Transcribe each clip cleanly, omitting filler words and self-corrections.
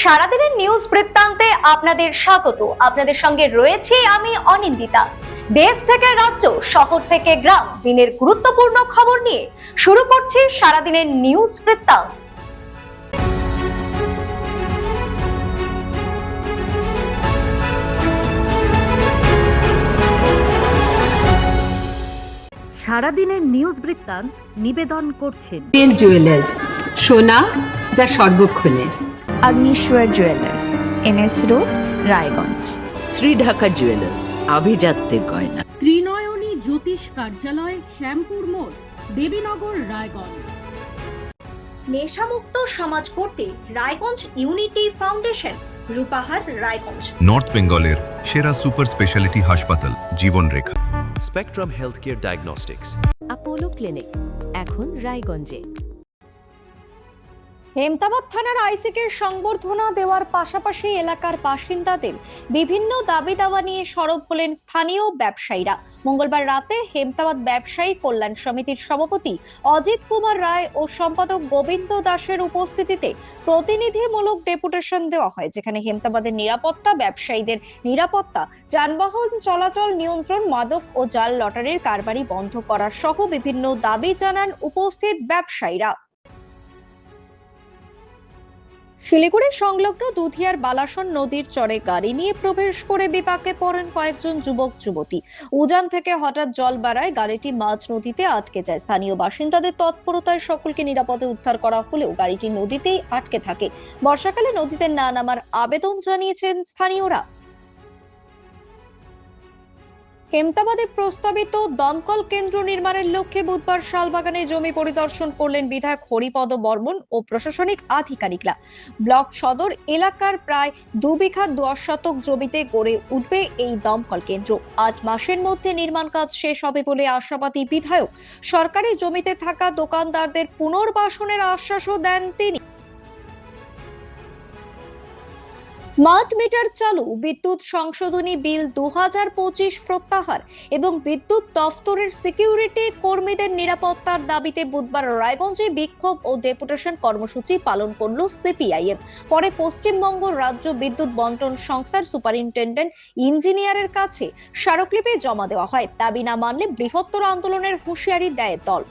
সারাদিনের নিউজ বৃত্তান্তে আপনাদের স্বাগত। আপনাদের সঙ্গে রয়েছে আমি অনিন্দিতা। দেশ থেকে রাজ্য, শহর থেকে গ্রাম, দিনের গুরুত্বপূর্ণ খবর নিয়ে শুরু করছি সারাদিনের নিউজ বৃত্তান্ত। সারাদিনের নিউজ বৃত্তান্ত নিবেদন করছেন জুয়েলার্স, সোনা যা সর্বক্ষণের। Agnishwar jewellers, NS road, Raiganj. Shri Dhaka jewellers, আভিজাত্যের গয়না। ত্রিনয়নী জ্যোতিষ কার্যালয়, শ্যামপুর মোড়, দেবীনগর, রায়গঞ্জ। নেশামুক্ত সমাজ করতে Raiganj unity foundation, Rupahar, Raiganj. North বেঙ্গলের সেরা সুপার স্পেশালিটি হাসপাতাল Jibanrekha. Spectrum health care diagnostics, Apollo clinic, এখন রায়গঞ্জে। হেমতাবাদ থানার আইসিকের সংবর্ধনা দেওয়ার পাশাপাশি এলাকার বাসিন্দাদের বিভিন্ন দাবি দাওয়া নিয়ে সরব হলেন স্থানীয় ব্যবসায়ীরা। মঙ্গলবার রাতে হেমতাবাদ ব্যবসায়ী কল্যাণ সমিতির সভাপতি অজিত কুমার রায় ও সম্পাদক গোবিন্দ দাসের উপস্থিতিতে প্রতিনিধিমূলক ডেপুটেশন দেওয়া হয়, যেখানে হেমতাবাদের নিরাপত্তা, ব্যবসায়ীদের নিরাপত্তা, যানবাহন চলাচল নিয়ন্ত্রণ, মাদক ও জাল লটারির কারবারি বন্ধ করা সহ বিভিন্ন দাবি জানান উপস্থিত ব্যবসায়ীরা। শিলিগুড়ির সংলগ্ন দুধিয়ার বালাসন নদীর চরে গাড়ি নিয়ে প্রবেশ করে বিপাকে পড়েন কয়েকজন যুবক যুবতী। উজান থেকে হঠাৎ জল বাড়ায় গাড়িটি মাঝ নদীতে আটকে যায়। স্থানীয় বাসিন্দাদের তৎপরতায় সকলকে নিরাপদে উদ্ধার করা হলেও গাড়িটি নদীতেই আটকে থাকে। বর্ষাকালে নদীতে না নামার আবেদন জানিয়েছেন স্থানীয়রা। হেমতাবাদে প্রস্তাবিত দমকল কেন্দ্র নির্মাণের লক্ষ্যে বুধবার শালবাগানে জমি পরিদর্শন করলেন বিধায়ক হরিপদ বর্মন ও প্রশাসনিক আধিকারিকরা। ব্লক সদর এলাকার প্রায় 2 বিঘা 10 শতক জমিতে গড়ে উঠবে এই দমকল কেন্দ্র। 8 মাসের মধ্যে নির্মাণ কাজ শেষ হবে বলে আশাবাদী বিধায়ক। সরকারি জমিতে থাকা দোকানদারদের পুনর্বাসনের আশ্বাসও দেন তিনি। স্মার্ট মিটার চালু, বিদ্যুৎ সংশোধনী বিল 2025 প্রত্যাহার এবং বিদ্যুৎ দফতরের সিকিউরিটি কর্মীদের নিরাপত্তার দাবিতে বুধবার রায়গঞ্জে বিক্ষোভ ও ডেপুটেশন কর্মসূচি পালন করল সিপিআইএম। পরে পশ্চিমবঙ্গ রাজ্য বিদ্যুৎ বন্টন সংস্থার সুপারিনটেন্ডেন্ট ইঞ্জিনিয়ারের কাছে স্মারকলিপি জমা দেওয়া হয়। দাবি না মানলে বৃহত্তর আন্দোলনের হুঁশিয়ারি দেয় দল।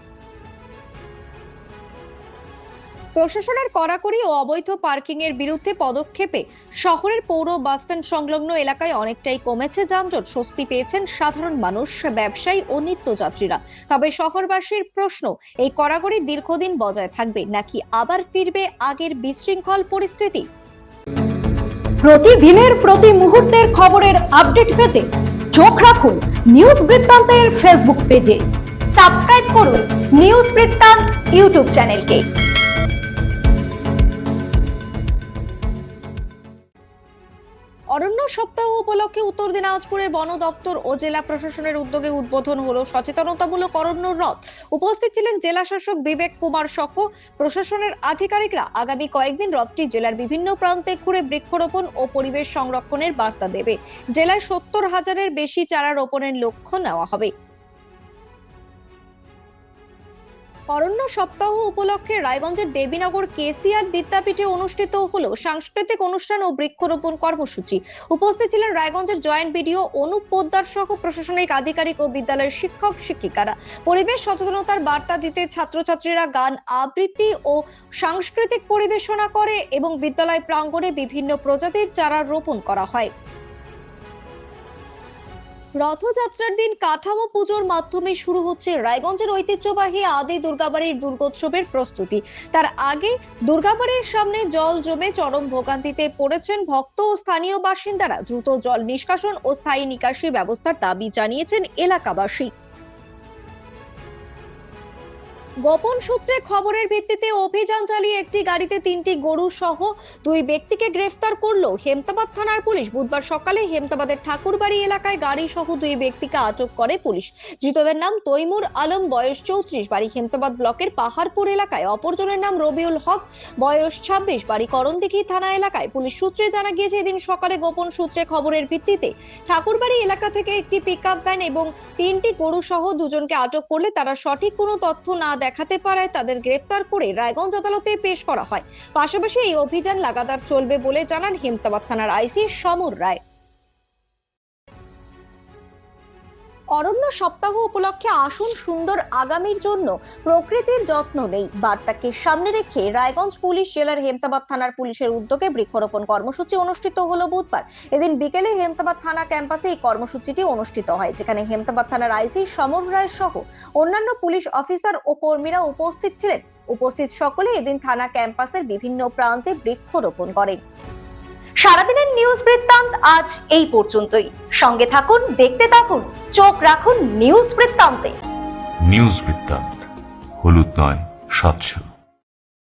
প্রশাসনের কড়াকড়ি ও অবৈধ পার্কিং এর বিরুদ্ধে পদক্ষেপে শহরের পৌর বাসস্ট্যান্ড সংলগ্ন এলাকায় অনেকটাই কমেছে যানজট। স্বস্তি পেয়েছেন সাধারণ মানুষ, ব্যবসায়ী ও নিত্যযাত্রীরা। তবে শহরবাসীর প্রশ্ন, এই কড়াকড়ি দীর্ঘদিন বজায় থাকবে নাকি আবার ফিরবে আগের বিশৃঙ্খল পরিস্থিতি? প্রতিদিনের প্রতি মুহূর্তের খবরের আপডেট পেতে চোখ রাখুন নিউজ বৃত্তান্তের ফেসবুক পেজে। সাবস্ক্রাইব করুন নিউজ বৃত্তান্ত ইউটিউব চ্যানেলকে। অরণ্য সপ্তাহ উপলক্ষে উত্তর দিনাজপুরের বন দপ্তর ও জেলা প্রশাসনের উদ্যোগে উদ্বোধন হলো সচেতনতামূলক অরণ্য রথ। উপস্থিত ছিলেন জেলা শাসক বিবেক কুমার সহ প্রশাসনের আধিকারিকরা। আগামী কয়েকদিন রথটি জেলার বিভিন্ন প্রান্তে ঘুরে বৃক্ষরোপণ ও পরিবেশ সংরক্ষণের বার্তা দেবে। জেলায় 70,000-এর বেশি চারা রোপণের লক্ষ্য নেওয়া হবে। অরণ্য সপ্তাহ উপলক্ষে রায়গঞ্জের দেবীনগর কেসিআর বিদ্যাপীঠে অনুষ্ঠিত হলো সাংস্কৃতিক অনুষ্ঠান ও বৃক্ষরোপণ কর্মসূচি। উপস্থিত ছিলেন রায়গঞ্জের জয়েন্ট বিডিও অনুপ পোদ্দার সহ প্রশাসনিক আধিকারিক ও বিদ্যালয়ের শিক্ষক শিক্ষিকারা। পরিবেশ সচেতনতার বার্তা দিতে ছাত্রছাত্রীরা গান আবৃত্তি ও সাংস্কৃতিক পরিবেশনা করে এবং বিদ্যালয় প্রাঙ্গণে বিভিন্ন প্রজাতির চারা রোপণ করা হয়। রথযাত্রার দিন কাঠামো পুজোর মাধ্যমে শুরু হচ্ছে রায়গঞ্জের ঐতিহ্যবাহী আদি দুর্গাবাড়ির দুর্গোৎসবের প্রস্তুতি। তার আগে দুর্গাবাড়ির সামনে জল জমে চরম ভোগান্তিতে পড়েছেন ভক্ত ও স্থানীয় বাসিন্দারা। দ্রুত জল নিষ্কাশন ও স্থায়ী নিকাশি ব্যবস্থার দাবি জানিয়েছেন এলাকাবাসী। গোপন সূত্রে খবরের ভিত্তিতে অভিযান চালিয়ে একটি গাড়িতে 3টি গরু সহ 2 ব্যক্তিকে গ্রেফতার করলো হেমতাবাদ থানার পুলিশ। বুধবার সকালে হেমতাবাদের ঠাকুরবাড়ি এলাকায় গাড়ি সহ 2 ব্যক্তিকে আটক করে পুলিশ। ধৃতদের নাম তৈমুর আলম, বয়স 34, বাড়ি হেমতাবাদ ব্লকের পাহাড়পুর এলাকায়। অপরজনের নাম রবিউল হক, বয়স 26, বাড়ি করণদিঘি থানা এলাকায়। পুলিশ সূত্রে জানা গিয়েছে, এদিন সকালে গোপন সূত্রে খবরের ভিত্তিতে ঠাকুরবাড়ি এলাকা থেকে একটি পিকআপ ভ্যান এবং 3টি গরু সহ 2 জনকে আটক করলে তারা সঠিক কোনো তথ্য না দেখাতে পারায় তাদের গ্রেফতার করে রায়গঞ্জ আদালতে পেশ করা হয়। পাশাপাশি এই অভিযান লাগাতার চলবে বলে জানান হেমতাবাদ থানার আইসি সমর রায়। অরণ্য সপ্তাহ উপলক্ষে আসুন সুন্দর আগামীর জন্য প্রকৃতির যত্ন নেই বার্তাকে সামনে রেখে রায়গঞ্জ পুলিশ জেলার হেমতাবাদ থানার পুলিশের উদ্যোগে বৃক্ষরোপণ কর্মসূচি অনুষ্ঠিত হলো বুধবার। এদিন বিকেলে হেমতাবাদ থানা ক্যাম্পাসে এই কর্মসূচিটি অনুষ্ঠিত হয়, যেখানে হেমতাবাদ থানার আইসি সমর রায় সহ অন্যান্য পুলিশ অফিসার ও কর্মীরা উপস্থিত ছিলেন। উপস্থিত সকলে এদিন থানা ক্যাম্পাসের বিভিন্ন প্রান্তে বৃক্ষরোপণ করেন। সারাদিনের নিউজ বৃত্তান্ত আজ এই পর্যন্তই। সঙ্গে থাকুন, দেখতে থাকুন, চোখ রাখুন নিউজ বৃত্তান্তে। নিউজ বৃত্তান্ত, হলুদ নয়, স্বচ্ছ।